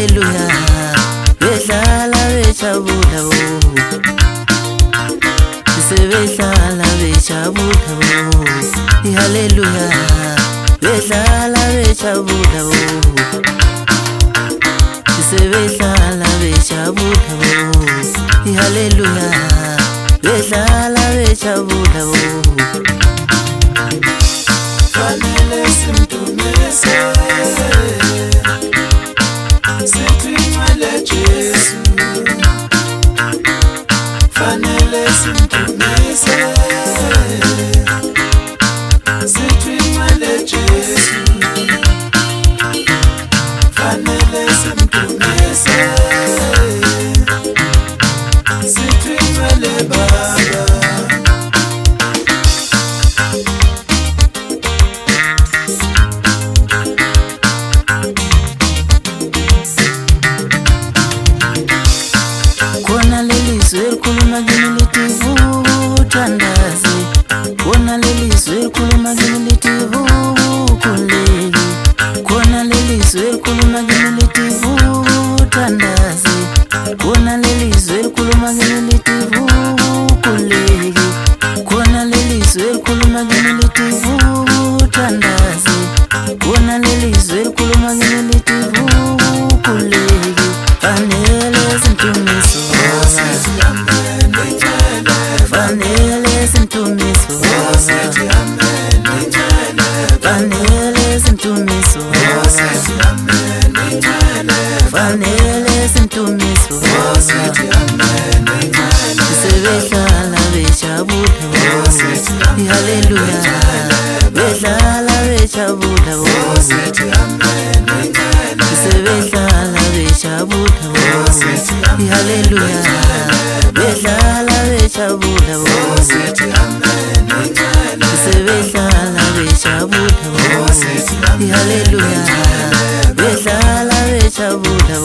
ihaleluya behlala bejabula bo sebehlala bejabula bo ihaleluya behlala bejabula bo sebehlala bejabula bo ihaleluya behlala bejabula bo fanele simdumise sithi ngale Jesu fanele simdumise sithi ngale Jesu fanele simdumise sithi ngale Baba Khuluma kimi litivuthandazi khona lelizwe khuluma kimi litivukhuleki khona lelizwe khuluma kimi litivuthandazi khona lelizwe khuluma kimi litivukhuleki khona lelizwe khuluma kimi litivuthandazi khona lelizwe khuluma kimi litivukhuleki fanele simdumise fanele simdumise fanele simdumise fanele simdumise sebehlala bejabula ihaleluya behlala bejabula sebehlala bejabula ihaleluya behlala bejabula sebehlala bejabula ihaleluya behlala bejabula